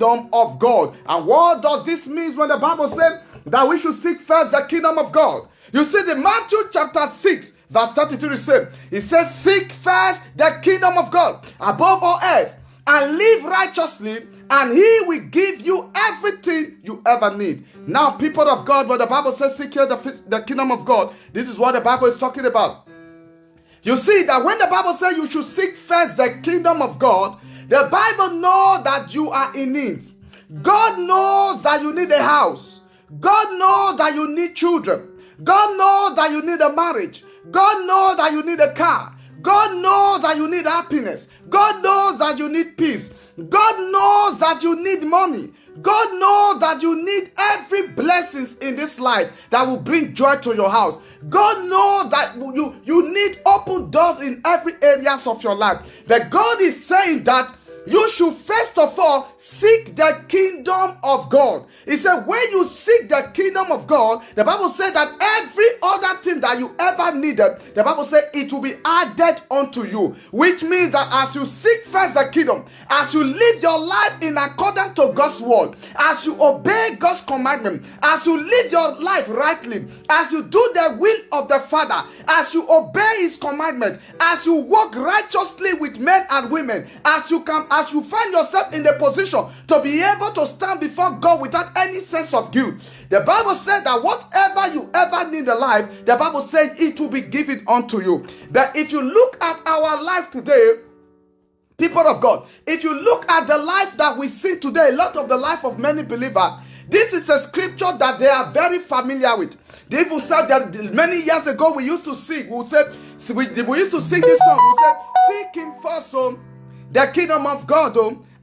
kingdom of God. And what does this mean when the Bible says that we should seek first the kingdom of God? You see, the Matthew chapter 6, verse 33 it says, seek first the kingdom of God above all else, and live righteously, and he will give you everything you ever need. Now, people of God, when the Bible says seek here the kingdom of God, this is what the Bible is talking about. You see that when the Bible says you should seek first the kingdom of God, the Bible knows that you are in need. God knows that you need a house. God knows that you need children. God knows that you need a marriage. God knows that you need a car. God knows that you need happiness. God knows that you need peace. God knows that you need money. God knows that you need every blessing in this life that will bring joy to your house. God knows that you need open doors in every areas of your life. But God is saying that you should first of all seek the kingdom of God. He said, when you seek the kingdom of God, the Bible said that every other thing that you ever needed, the Bible said it will be added unto you. Which means that as you seek first the kingdom, as you live your life in accordance to God's word, as you obey God's commandment, as you live your life rightly, as you do the will of the Father, as you obey his commandment, as you walk righteously with men and women, as you find yourself in the position to be able to stand before God without any sense of guilt. The Bible said that whatever you ever need in life, the Bible said it will be given unto you. But if you look at our life today, people of God, if you look at the life that we see today, a lot of the life of many believers, this is a scripture that they are very familiar with. They even said that many years ago we used to sing. We used to sing this song. We said, seek him first, the kingdom of God,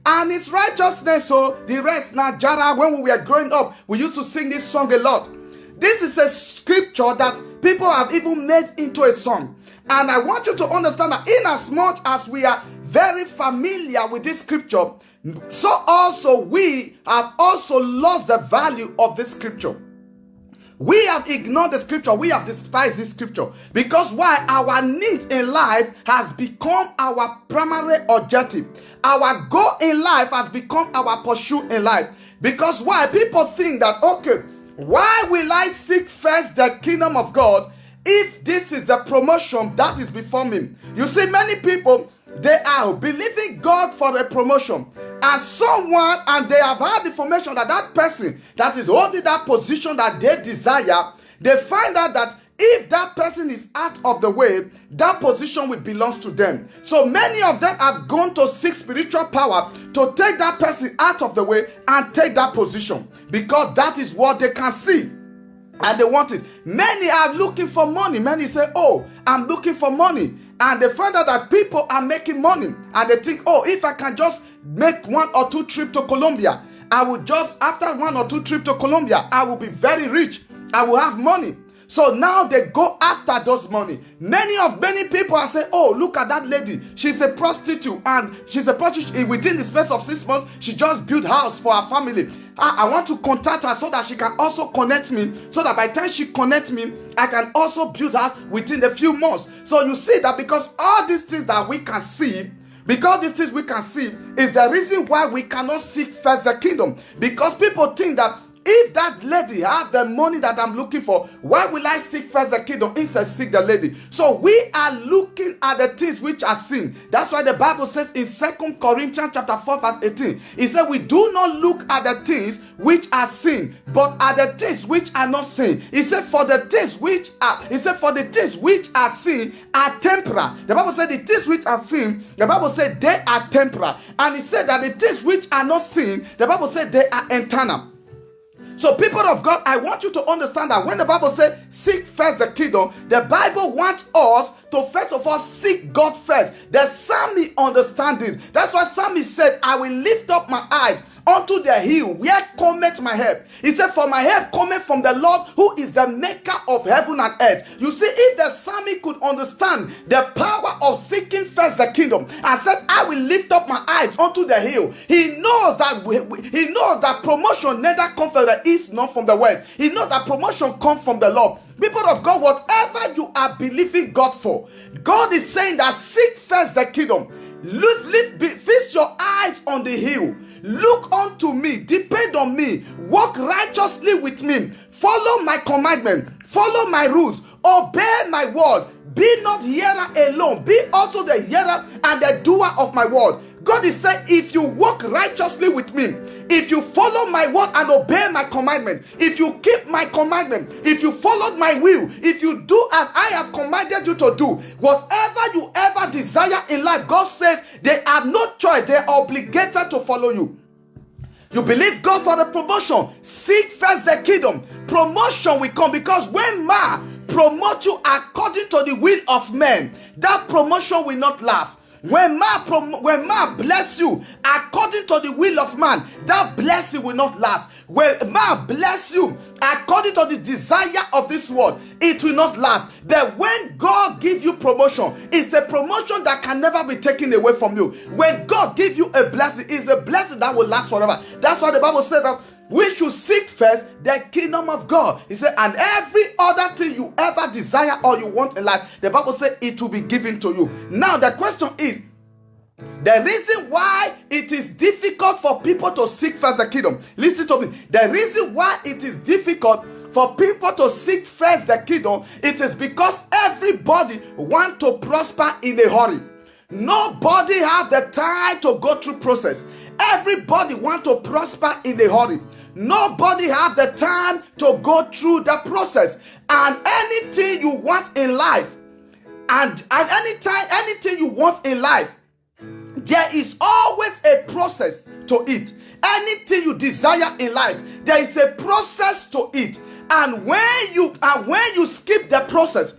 and its righteousness, the rest now jara. When we were growing up, we used to sing this song a lot. This is a scripture that people have even made into a song. And I want you to understand that in as much as we are very familiar with this scripture, so also we have also lost the value of this scripture. We have ignored the scripture. We have despised this scripture. Because why? Our need in life has become our primary objective. Our goal in life has become our pursuit in life. Because why? People think that, okay, why will I seek first the kingdom of God if this is the promotion that is before me? You see, many people, they are believing God for a promotion, and they have had information that that person that is holding that position that they desire, they find out that if that person is out of the way, that position will belong to them. So many of them have gone to seek spiritual power to take that person out of the way and take that position, because that is what they can see and they want it. Many are looking for money. Many say, oh, I'm looking for money. And they find out that people are making money. And they think, oh, if I can just make 1 or 2 trips to Colombia, I will just, after 1 or 2 trips to Colombia, I will be very rich. I will have money. So now they go after those money. Many people are saying, oh, look at that lady. She's a prostitute, and she's a prostitute. Within the space of 6 months, she just built house for her family. I want to contact her so that she can also connect me, so that by the time she connects me, I can also build house within a few months. So you see that because all these things that we can see, because these things we can see is the reason why we cannot seek first the kingdom. Because people think that if that lady has the money that I'm looking for, why will I seek first the kingdom instead seek the lady? So we are looking at the things which are sin. That's why the Bible says in 2 Corinthians chapter 4 verse 18, it said we do not look at the things which are sin, but at the things which are not sin. It said for the things which are sin are temporal. The Bible said the things which are sin, the Bible said they are temporal. And it said that the things which are not sin, the Bible said they are eternal. So people of God, I want you to understand that when the Bible says seek first the kingdom, the Bible wants us to first of all seek God first. The psalmist understands this. That's why psalmist said, I will lift up my eyes unto the hill, where cometh my help. He said, for my help cometh from the Lord, who is the maker of heaven and earth. You see, if the psalmist could understand the power of seeking first the kingdom and said, I will lift up my eyes unto the hill, he knows that promotion neither comes from the east nor from the west. He knows that promotion comes from the Lord. People of God, whatever you are believing God for, God is saying that seek first the kingdom. Fix your eyes on the hill. Look unto me, depend on me, walk righteously with me, follow my commandment, follow my rules, obey my word. Be not hearer alone, be also the hearer and the doer of my word. God is saying, if you walk righteously with me, if you follow my word and obey my commandment, if you keep my commandment, if you follow my will, if you do as I have commanded you to do, whatever you ever desire in life, God says they have no choice, they are obligated to follow you. You believe God for the promotion, seek first the kingdom. Promotion will come, because when man promote you according to the will of men, that promotion will not last. When man bless you according to the will of man, that blessing will not last. When man bless you according to the desire of this world, it will not last. But when God gives you promotion, it's a promotion that can never be taken away from you. When God gives you a blessing, it's a blessing that will last forever. That's why the Bible said that we should seek first the kingdom of God. He said, and every other thing you ever desire or you want in life, the Bible said it will be given to you. Now the question is, the reason why it is difficult for people to seek first the kingdom, listen to me, the reason why it is difficult for people to seek first the kingdom, it is because everybody wants to prosper in a hurry. Nobody have the time to go through process. Everybody want to prosper in a hurry. Nobody have the time to go through the process. And anything you want in life, and anything you want in life, there is always a process to it. Anything you desire in life, there is a process to it. And when you skip the process,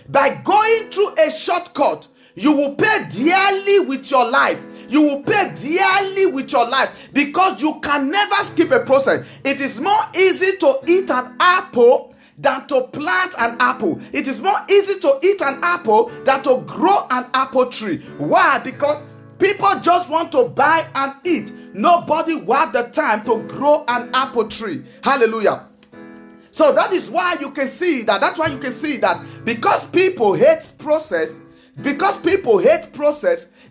by going through a shortcut, you will pay dearly with your life. You will pay dearly with your life, because you can never skip a process. It is more easy to eat an apple than to plant an apple. It is more easy to eat an apple than to grow an apple tree. Why? Because people just want to buy and eat. Nobody will have the time to grow an apple tree. Hallelujah. So that is why you can see that. That's why you can see that because people hate process,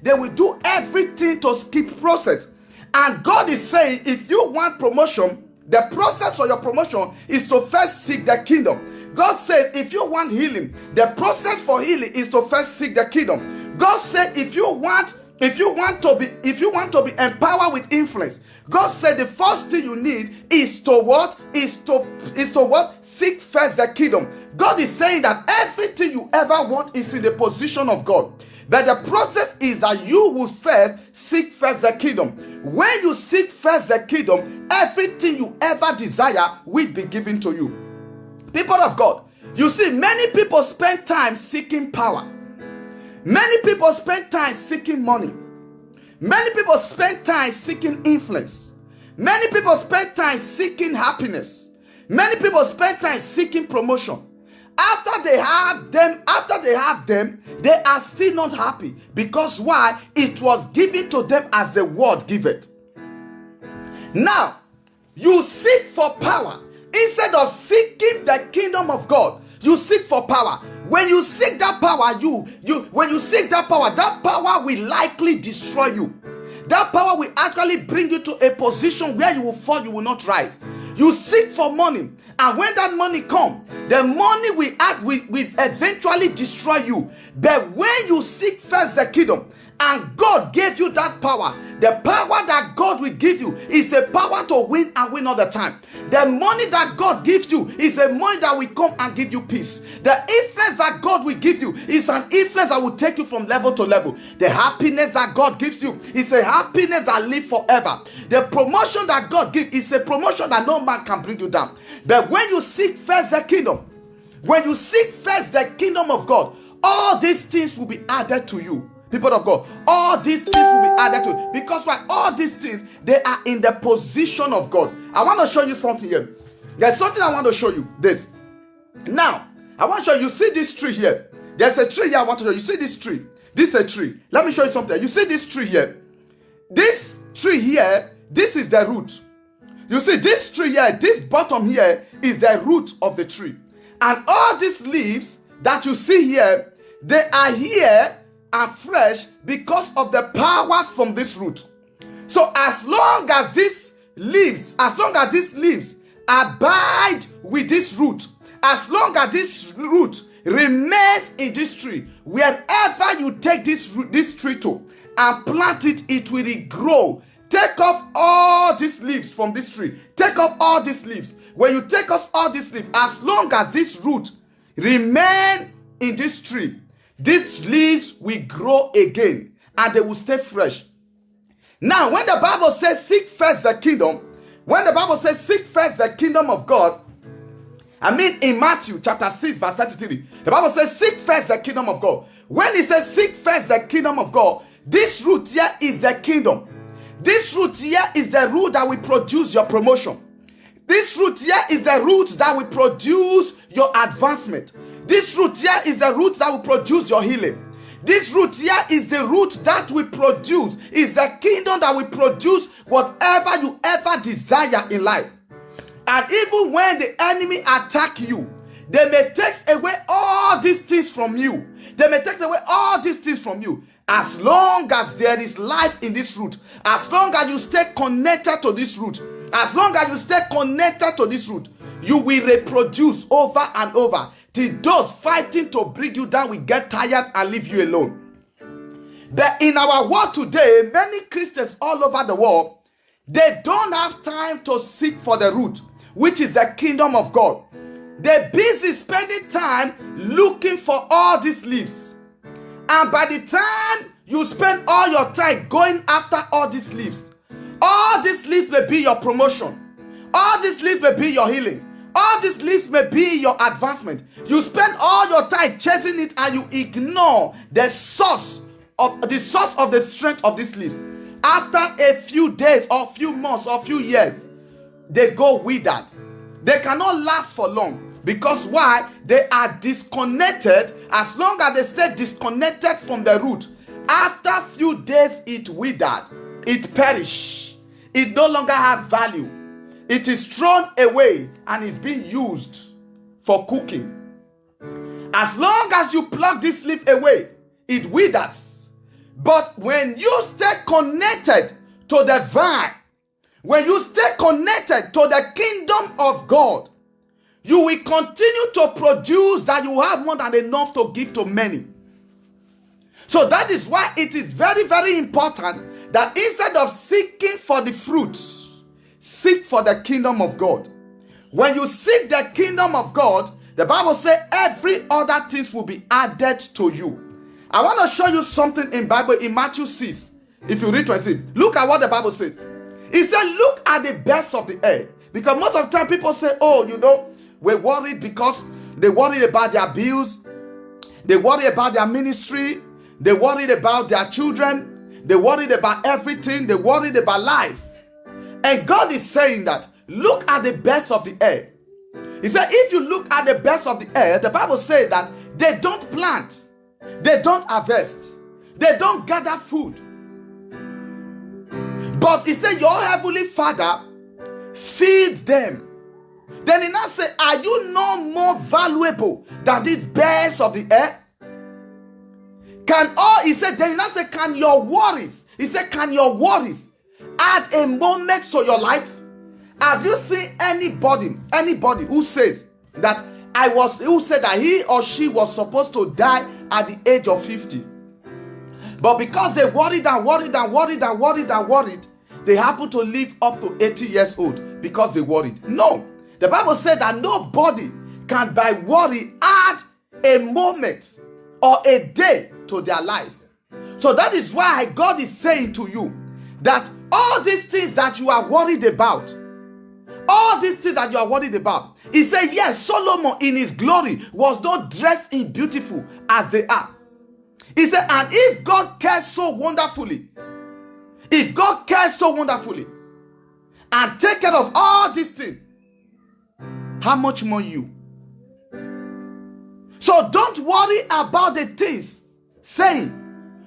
they will do everything to skip process. And God is saying, if you want promotion, the process for your promotion is to first seek the kingdom. God said, if you want healing, the process for healing is to first seek the kingdom. God said, if you want to be empowered with influence, God said the first thing you need is to what? Seek first the kingdom. God is saying that everything you ever want is in the position of God. But the process is that you will first seek first the kingdom. When you seek first the kingdom, everything you ever desire will be given to you. People of God, you see, many people spend time seeking power. Many people spend time seeking money. Many people spend time seeking influence. Many people spend time seeking happiness. Many people spend time seeking promotion. After they have them, they are still not happy. Because why? It was given to them as the word giveth. Now, you seek for power. Instead of seeking the kingdom of God, you seek for power. When you seek that power, that power will likely destroy you. That power will actually bring you to a position where you will fall, you will not rise. You seek for money, and when that money comes, the money will eventually destroy you. But when you seek first the kingdom, and God gave you that power, the power that God will give you is a power to win and win all the time. The money that God gives you is a money that will come and give you peace. The influence that God will give you is an influence that will take you from level to level. The happiness that God gives you is a happiness that lives forever. The promotion that God gives is a promotion that no man can bring you down. But when you seek first the kingdom, of God, all these things will be added to you. People of God, all these things will be added to you. Because why? All these things, they are in the position of God. I want to show you something here. There's something I want to show you. This. Now, I want to show you. See this tree here. There's a tree here I want to show you. You see this tree? This is a tree. Let me show you something. You see this tree here? This tree here, this is the root. You see, this tree here, this bottom here is the root of the tree. And all these leaves that you see here, they are here and fresh because of the power from this root. So as long as these leaves abide with this root, as long as this root remains in this tree, wherever you take this tree to and plant it, it will grow. Take off all these leaves from this tree. Take off all these leaves. When you take off all these leaves, as long as this root remain in this tree, these leaves will grow again and they will stay fresh. Now, when the Bible says seek first the kingdom, when the Bible says seek first the kingdom of God, I mean in Matthew chapter 6 verse 33, the Bible says seek first the kingdom of God. When it says seek first the kingdom of God, this root here is the kingdom. This root here is the root that will produce your promotion. This root here is the root that will produce your advancement. This root here is the root that will produce your healing. This root here is the root that will produce, is the kingdom that will produce whatever you ever desire in life. And even when the enemy attack you, they may take away all these things from you. They may take away all these things from you. As long as there is life in this root, as long as you stay connected to this root, as long as you stay connected to this root, you will reproduce over and over till those fighting to bring you down will get tired and leave you alone. But in our world today, many Christians all over the world, they don't have time to seek for the root, which is the kingdom of God. They're busy spending time looking for all these leaves. And by the time you spend all your time going after all these leaves may be your promotion. All these leaves may be your healing. All these leaves may be your advancement. You spend all your time chasing it and you ignore the source of the strength of these leaves. After a few days or few months or few years, they go withered. They cannot last for long. Because why? They are disconnected. As long as they stay disconnected from the root, after a few days it withered, it perished. It no longer has value. It is thrown away and is being used for cooking. As long as you pluck this leaf away, it withers. But when you stay connected to the vine, when you stay connected to the kingdom of God, you will continue to produce that you have more than enough to give to many. So that is why it is very, very important that instead of seeking for the fruits, seek for the kingdom of God. When you seek the kingdom of God, the Bible says every other thing will be added to you. I want to show you something in Bible in Matthew 6. If you read 20, look at what the Bible says. It said, look at the birds of the air. Because most of the time people say, oh, we're worried because they worried about their bills. They worried about their ministry. They worried about their children. They worried about everything. They worried about life. And God is saying that, look at the birds of the air. He said, if you look at the birds of the air, the Bible says that they don't plant. They don't harvest. They don't gather food. But he said, your heavenly Father feeds them. Then he now said, are you no more valuable than these birds of the air? He said, then he now said, can your worries add a moment to your life? Have you seen anybody who says that who said that he or she was supposed to die at the age of 50? But because they worried, they happen to live up to 80 years old because they worried. No. The Bible said that nobody can by worry add a moment or a day to their life. So that is why God is saying to you that all these things that you are worried about, he said, yes, Solomon in his glory was not dressed in beautiful as they are. He said, and if God cares so wonderfully, and take care of all these things, how much more you? So don't worry about the things, saying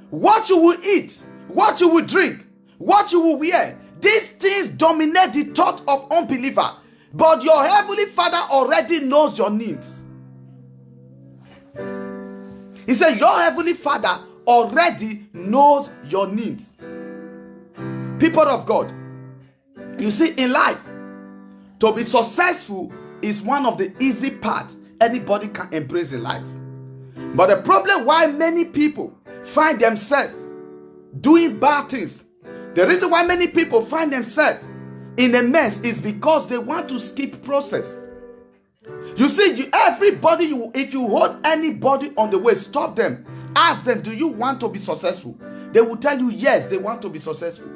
what you will eat, what you will drink, what you will wear. These things dominate the thought of unbeliever, but your heavenly Father already knows your needs. He said your heavenly Father already knows your needs. People of God, you see, in life, to be successful is one of the easy parts anybody can embrace in life. But the problem why many people find themselves doing bad things, the reason why many people find themselves in a mess is because they want to skip process. You see, everybody, if you hold anybody on the way, stop them, ask them, do you want to be successful? They will tell you yes, they want to be successful.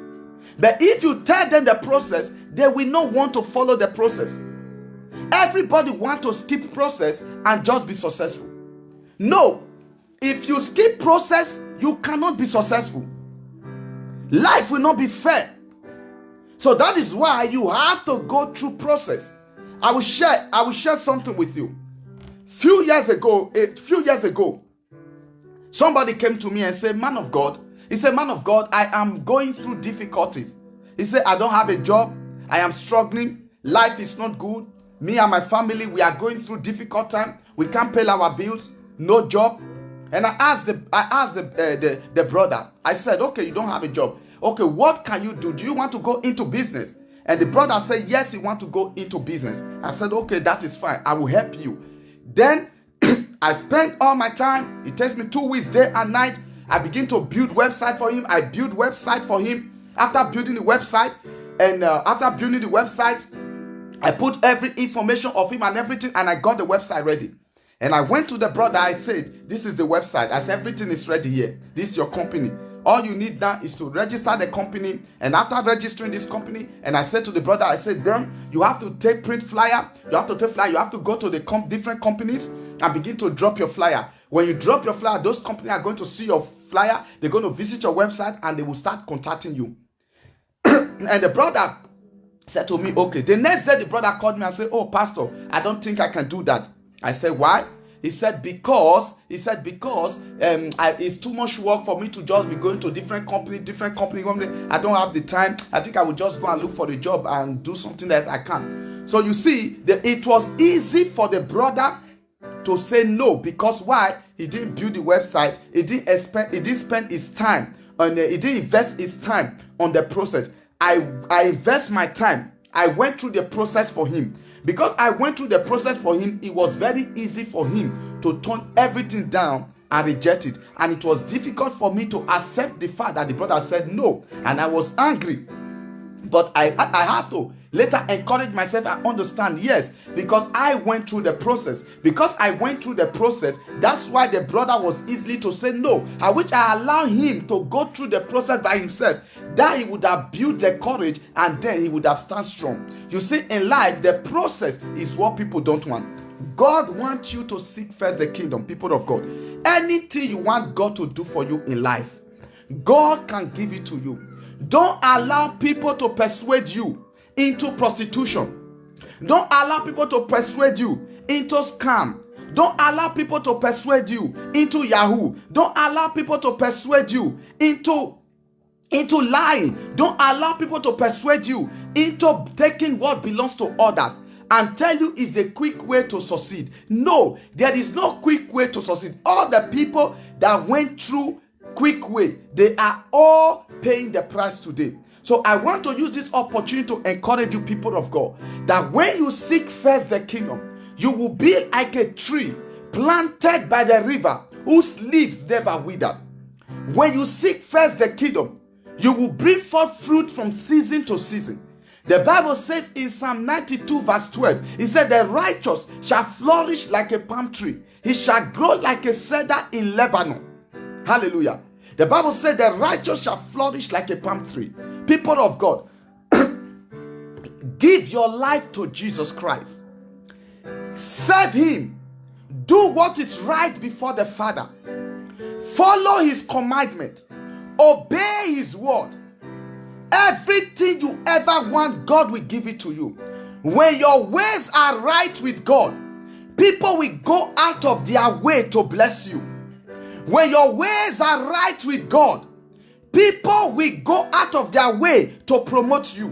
But if you tell them the process, they will not want to follow the process. Everybody wants to skip process and just be successful. No, if you skip process, you cannot be successful. Life will not be fair. So that is why you have to go through process. I will share something with you. Few years ago, somebody came to me and said, man of God, he said, man of God, I am going through difficulties. He said, I don't have a job. I am struggling. Life is not good. Me and my family, we are going through difficult time. We can't pay our bills. No job. And I asked the brother. I said, okay, you don't have a job. Okay, what can you do? Do you want to go into business? And the brother said, yes, he wants to go into business. I said, okay, that is fine. I will help you. Then I spent all my time. It takes me 2 weeks, day and night. I begin to build website for him. I build website for him. After building the website, I put every information of him and everything, and I got the website ready. And I went to the brother. I said, this is the website. I said, everything is ready here. This is your company. All you need now is to register the company. And after registering this company, and I said to the brother, I said, Bern, you have to take print flyer. You have to take flyer. You have to go to the different companies and begin to drop your flyer. When you drop your flyer, those companies are going to see your flyer. They're going to visit your website and they will start contacting you. And the brother said to me, okay. The next day, the brother called me and said, oh, pastor, I don't think I can do that. I said, why? He said, because it's too much work for me to just be going to different company. I don't have the time. I think I will just go and look for the job and do something that I can. So you see, it was easy for the brother to say no, because why? He didn't build the website. He didn't spend his time on he didn't invest his time on the process. I invest my time. I went through the process for him. Because I went through the process for him, it was very easy for him to turn everything down and reject it. And it was difficult for me to accept the fact that the brother said no. And I was angry. But I have to later encourage myself and understand, yes, because I went through the process. Because I went through the process, that's why the brother was easily to say no. And which I allowed him to go through the process by himself. That he would have built the courage and then he would have stand strong. You see, in life, the process is what people don't want. God wants you to seek first the kingdom, people of God. Anything you want God to do for you in life, God can give it to you. Don't allow people to persuade you into prostitution. Don't allow people to persuade you into scam. Don't allow people to persuade you into Yahoo. Don't allow people to persuade you into lying. Don't allow people to persuade you into taking what belongs to others and tell you it's a quick way to succeed. No, there is no quick way to succeed. All the people that went through quick way, they are all paying the price today. So I want to use this opportunity to encourage you, people of God, that when you seek first the kingdom, you will be like a tree planted by the river whose leaves never wither. When you seek first the kingdom, you will bring forth fruit from season to season. The Bible says in Psalm 92 verse 12, it said, the righteous shall flourish like a palm tree. He shall grow like a cedar in Lebanon. Hallelujah. The Bible said the righteous shall flourish like a palm tree. People of God, give your life to Jesus Christ. Serve him. Do what is right before the Father. Follow his commandment. Obey his word. Everything you ever want, God will give it to you. When your ways are right with God, people will go out of their way to bless you. When your ways are right with God, People will go out of their way to promote you.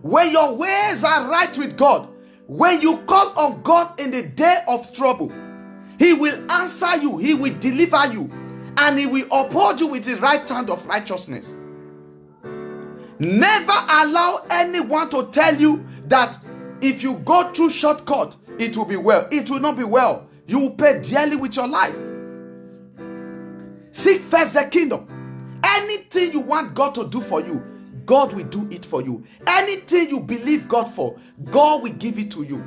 When your ways are right with God, when you call on God in the day of trouble, He will answer you, He will deliver you, and He will uphold you with the right hand of righteousness. Never allow anyone to tell you that if you go through shortcut, it will be well. It will not be well. You will pay dearly with your life. Seek first the kingdom. Anything you want God to do for you, God will do it for you. Anything you believe God for, God will give it to you.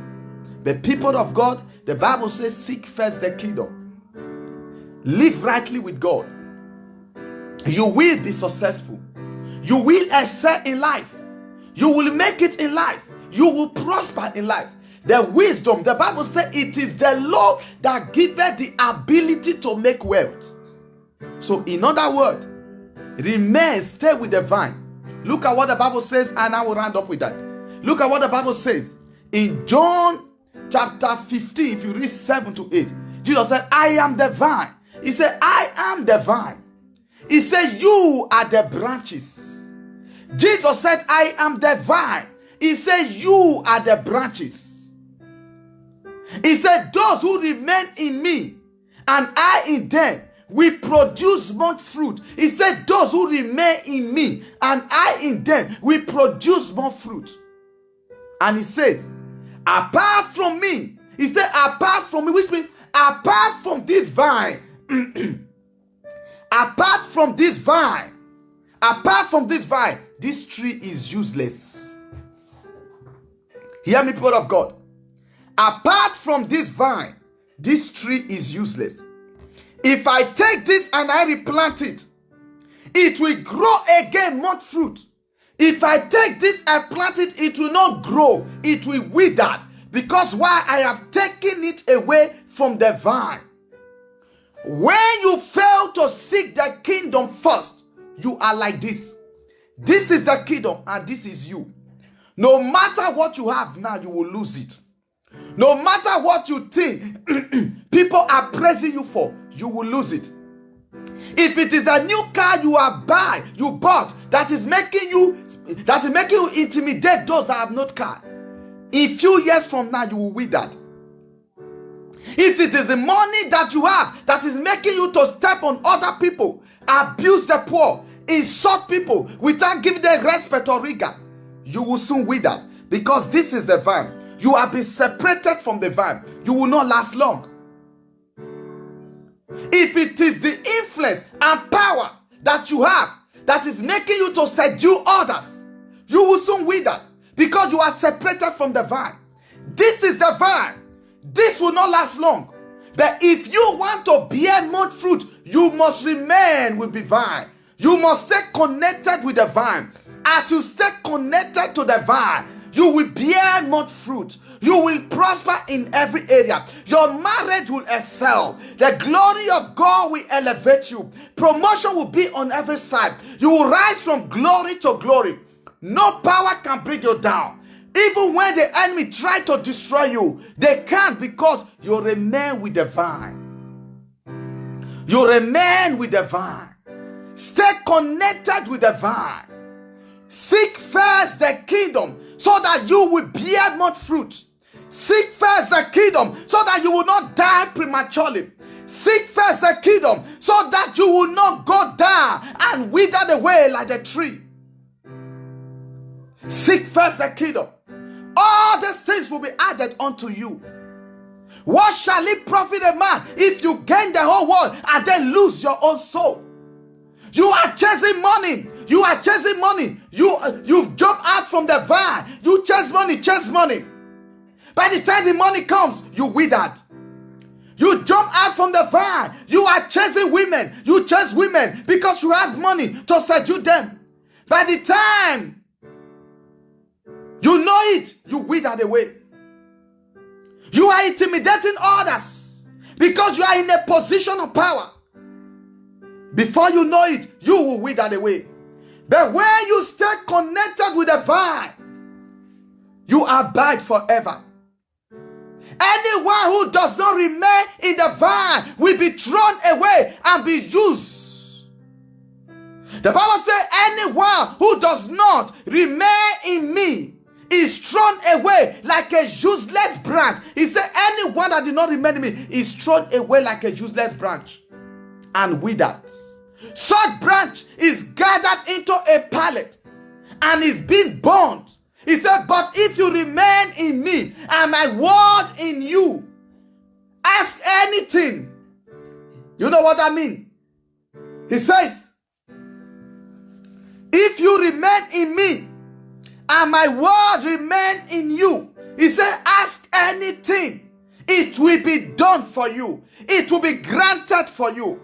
The people of God, the Bible says, seek first the kingdom. Live rightly with God. You will be successful. You will excel in life. You will make it in life. You will prosper in life. The wisdom, the Bible says, it is the law that giveth the ability to make wealth. So in other words, remain, stay with the vine. Look at what the Bible says, and I will round up with that. Look at what the Bible says in John chapter 15. If you read 7 to 8, Jesus said, I am the vine. He said, I am the vine. He said, you are the branches. Jesus said, I am the vine. He said, you are the branches. He said, those who remain in me and I in them will produce much fruit. He said, those who remain in me and I in them will produce more fruit. And he says, apart from me, he said, apart from me, which means apart from this vine, apart from this vine, this tree is useless. Hear me, people of God. Apart from this vine, this tree is useless. If I take this and I replant it, it will grow again much fruit. If I take this and plant it, it will not grow. It will wither. Because why? I have taken it away from the vine. When you fail to seek the kingdom first, you are like this. This is the kingdom and this is you. No matter what you have now, you will lose it. No matter what you think people are praising you for, you will lose it. If it is a new car you bought that is making you intimidate those that have not car, in few years from now you will wither. If it is the money that you have that is making you to step on other people, abuse the poor, insult people without giving them respect or regard, you will soon wither. Because this is the vine. You have been separated from the vine. You will not last long. If it is the influence and power that you have that is making you to seduce others, you will soon wither because you are separated from the vine. This is the vine. This will not last long. But if you want to bear much fruit, you must remain with the vine. You must stay connected with the vine. As you stay connected to the vine, you will bear much fruit. You will prosper in every area. Your marriage will excel. The glory of God will elevate you. Promotion will be on every side. You will rise from glory to glory. No power can bring you down. Even when the enemy try to destroy you, they can't, because you remain with the vine. You remain with the vine. Stay connected with the vine. Seek first the kingdom so that you will bear much fruit. Seek first the kingdom so that you will not die prematurely. Seek first the kingdom so that you will not go down and wither away like a tree. Seek first the kingdom. All these things will be added unto you. What shall it profit a man if you gain the whole world and then lose your own soul? You are chasing money. You are chasing money. You've jumped out from the vine. You chase money, chase money. By the time the money comes, you withered. You jump out from the vine. You are chasing women. You chase women because you have money to seduce them. By the time you know it, you withered away. You are intimidating others because you are in a position of power. Before you know it, you will wither away. But when you stay connected with the vine, you abide forever. Anyone who does not remain in the vine will be thrown away and be used. The Bible says, anyone who does not remain in me is thrown away like a useless branch. He said, anyone that did not remain in me is thrown away like a useless branch and withered. Such branch is gathered into a pallet and is being burned. He said, but if you remain in me and my word in you, ask anything. You know what I mean? He says, if you remain in me and my word remain in you, he said, ask anything. It will be done for you. It will be granted for you.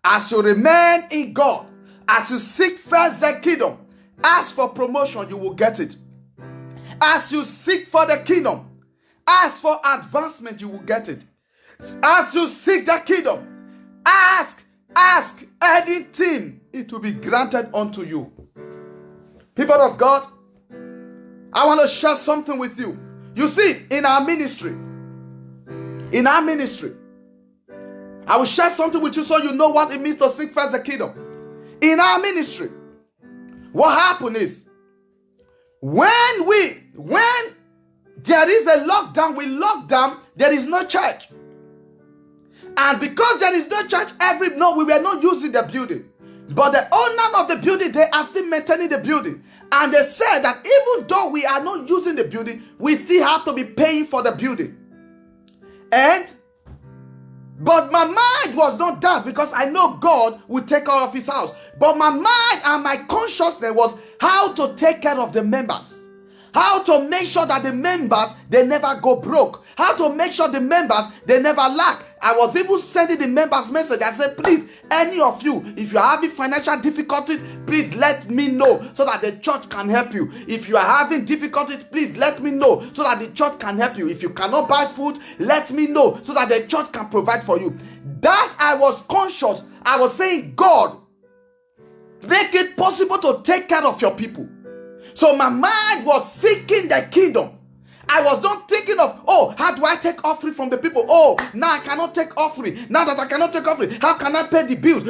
As you remain in God, as you seek first the kingdom, ask for promotion, you will get it. As you seek for the kingdom, ask for advancement, you will get it. As you seek the kingdom, ask anything, it will be granted unto you. People of God, I want to share something with you. You see, in our ministry, I will share something with you so you know what it means to seek first the kingdom. In our ministry, what happened is, when there is a lockdown, we lock down, there is no church. And because there is no church, we were not using the building. But the owner of the building, they are still maintaining the building. And they said that even though we are not using the building, we still have to be paying for the building. But my mind was not that, because I know God will take care of his house. But my mind and my consciousness was how to take care of the members. How to make sure that the members, they never go broke. How to make sure the members, they never lack. I was even sending the members message. I said, please, any of you, if you are having financial difficulties, please let me know so that the church can help you. If you are having difficulties, please let me know so that the church can help you. If you cannot buy food, let me know so that the church can provide for you. That I was conscious. I was saying, God, make it possible to take care of your people. So my mind was seeking the kingdom. I was not thinking of, how do I take offering from the people? Now I cannot take offering. Now that I cannot take offering, how can I pay the bills?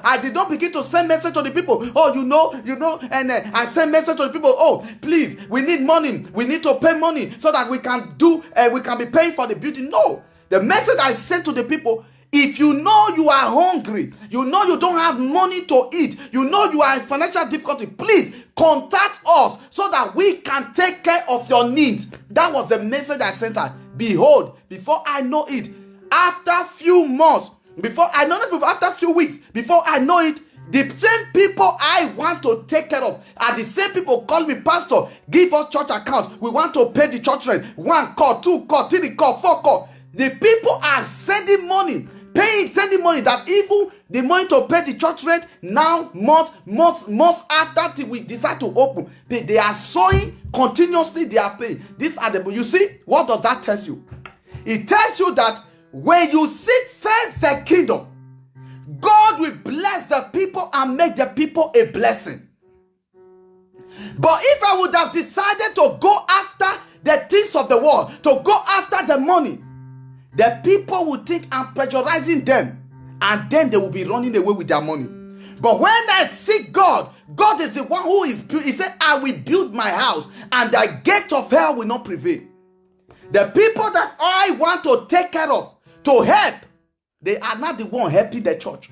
I did not begin to send message to the people. And I send message to the people. Please, we need money. We need to pay money so that we can be paying for the building. No, the message I sent to the people, if you know you are hungry, you know you don't have money to eat, you know you are in financial difficulty, please contact us so that we can take care of your needs. That was the message I sent her. Behold, before I know it, after few months, after few weeks, before I know it, the same people I want to take care of are the same people call me, Pastor, give us church accounts. We want to pay the church rent. 1 call, 2 call, 3 call, 4 call. The people are sending money. Sending money that even the money to pay the church rent now, months after till we decide to open, they are sowing continuously. They are paying. These are you see, what does that tell you? It tells you that when you seek first the kingdom, God will bless the people and make the people a blessing. But if I would have decided to go after the things of the world, to go after the money, the people will think I'm pressurizing them, and then they will be running away with their money. But when I seek God, God is the one who is built. He said, I will build my house, and the gate of hell will not prevail. The people that I want to take care of, to help, they are not the one helping the church.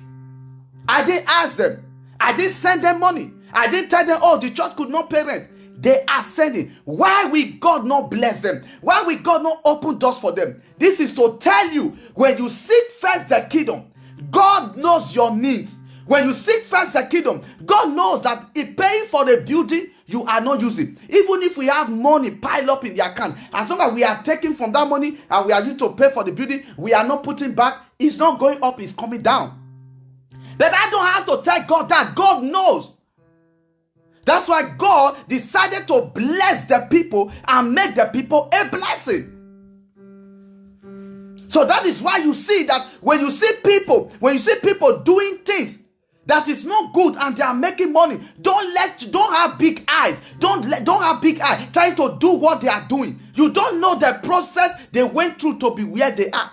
I didn't ask them. I didn't send them money. I didn't tell them, the church could not pay rent. They are sending. Why will God not bless them? Why will God not open doors for them? This is to tell you, when you seek first the kingdom, God knows your needs. When you seek first the kingdom, God knows that if paying for the building, you are not using. Even if we have money piled up in the account, as long as we are taking from that money and we are used to pay for the building, we are not putting back. It's not going up, it's coming down. But I don't have to tell God that. God knows. That's why God decided to bless the people and make the people a blessing. So that is why you see that when you see people doing things that is not good and they are making money, don't have big eyes. Don't have big eyes trying to do what they are doing. You don't know the process they went through to be where they are.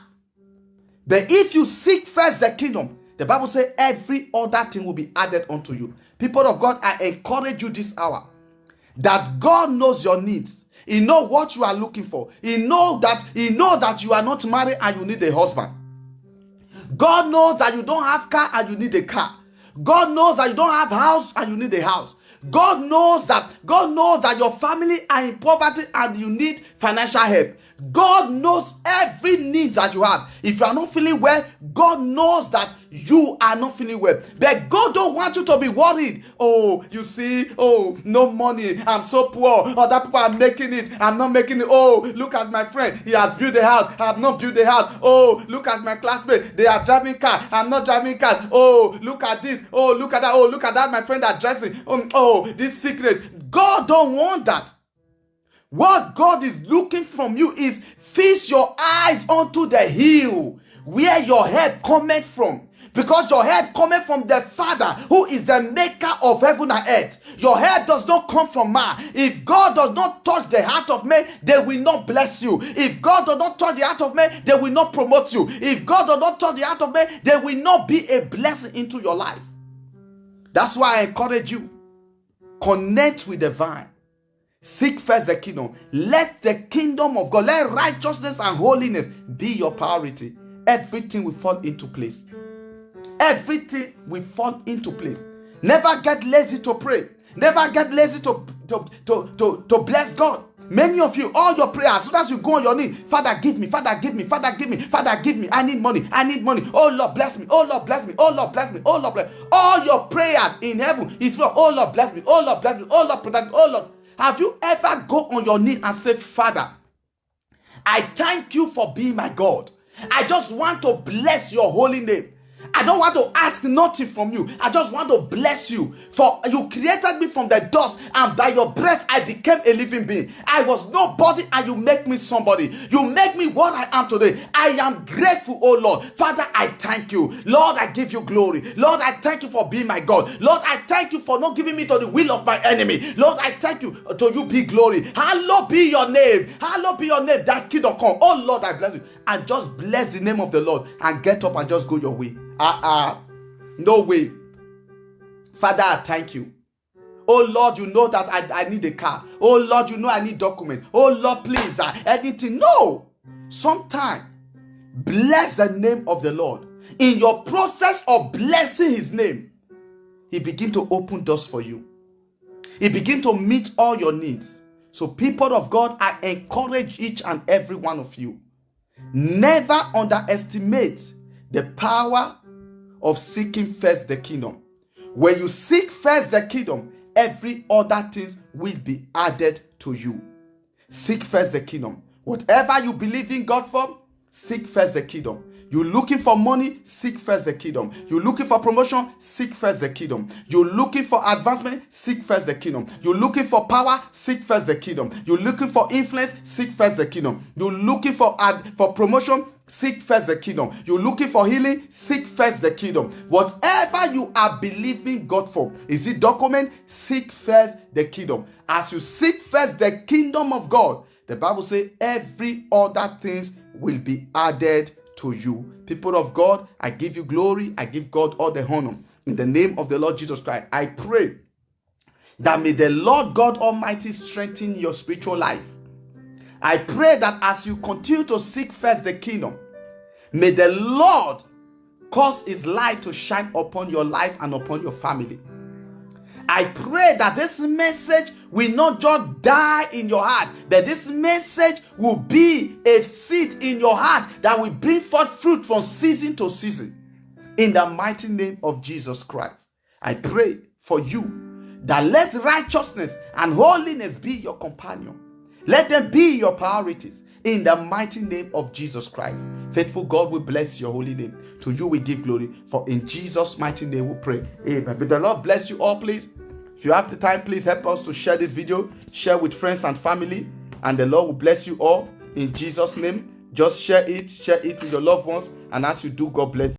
But if you seek first the kingdom, The Bible says every other thing will be added unto you. People of God, I encourage you this hour that God knows your needs. He knows what you are looking for. He knows that you are not married and you need a husband. God knows that you don't have car and you need a car. God knows that you don't have house and you need a house. God knows that your family are in poverty and you need financial help. God knows every need that you have. If you are not feeling well, God knows that you are not feeling well. But God don't want you to be worried. Oh, you see, no money. I'm so poor. Other people are making it. I'm not making it. Oh, look at my friend. He has built a house. I have not built a house. Oh, look at my classmates. They are driving car. I'm not driving car. Oh, look at this. Oh, look at that. Oh, look at that. My friend are dressing. Oh, this sickness. God don't want that. What God is looking from you is fix your eyes onto the hill where your help cometh from. Because your help cometh from the Father who is the maker of heaven and earth. Your help does not come from man. If God does not touch the heart of man, they will not bless you. If God does not touch the heart of man, they will not promote you. If God does not touch the heart of man, they will not be a blessing into your life. That's why I encourage you. Connect with the vine. Seek first the kingdom. Let the kingdom of God, let righteousness and holiness be your priority. Everything will fall into place. Everything will fall into place. Never get lazy to pray. Never get lazy to bless God. Many of you, all your prayers, as soon as you go on your knee, Father, give me, Father, give me, Father, give me, Father, give me. I need money. I need money. Oh Lord, bless me. Oh Lord, bless me. Oh Lord, bless me. Oh Lord, bless me. All your prayers in heaven is for, oh Lord, bless me. Oh Lord, bless me. Oh Lord, protect me. Oh Lord. Have you ever go on your knee and say, Father, I thank you for being my God. I just want to bless your holy name. I don't want to ask nothing from you. I just want to bless you. For you created me from the dust, and by your breath I became a living being. I was nobody and you make me somebody. You make me what I am today. I am grateful, oh Lord. Father, I thank you. Lord, I give you glory. Lord, I thank you for being my God. Lord, I thank you for not giving me to the will of my enemy. Lord, I thank you. To you be glory. Hallowed be your name. Hallowed be your name. Thy kingdom come. Oh Lord, I bless you. And just bless the name of the Lord and get up and just go your way. No way. Father, I thank you. Oh Lord, you know that I need a car. Oh Lord, you know I need document. Oh Lord, please, anything. No. Sometime, bless the name of the Lord. In your process of blessing his name, he begin to open doors for you. He begin to meet all your needs. So people of God, I encourage each and every one of you. Never underestimate the power of seeking first the kingdom. When you seek first the kingdom, every other things will be added to you. Seek first the kingdom. Whatever you believe in God for, seek first the kingdom. You're looking for money, seek first the kingdom. You're looking for promotion, seek first the kingdom. You're looking for advancement, seek first the kingdom. You're looking for power, seek first the kingdom. You're looking for influence, seek first the kingdom. You're looking for promotion, seek first the kingdom. You're looking for healing, seek first the kingdom. Whatever you are believing God for, is it document? Seek first the kingdom. As you seek first the kingdom of God, the Bible says every other things will be added to you. People of God, I give you glory. I give God all the honor. In the name of the Lord Jesus Christ, I pray that may the Lord God Almighty strengthen your spiritual life. I pray that as you continue to seek first the kingdom, may the Lord cause his light to shine upon your life and upon your family. I pray that this message will not just die in your heart, that this message will be a seed in your heart that will bring forth fruit from season to season. In the mighty name of Jesus Christ, I pray for you that let righteousness and holiness be your companion. Let them be your priorities. In the mighty name of Jesus Christ. Faithful God, we bless your holy name. To you we give glory. For in Jesus' mighty name we pray. Amen. May the Lord bless you all, please. If you have the time, please help us to share this video. Share with friends and family. And the Lord will bless you all. In Jesus' name, just share it with your loved ones. And as you do, God bless you.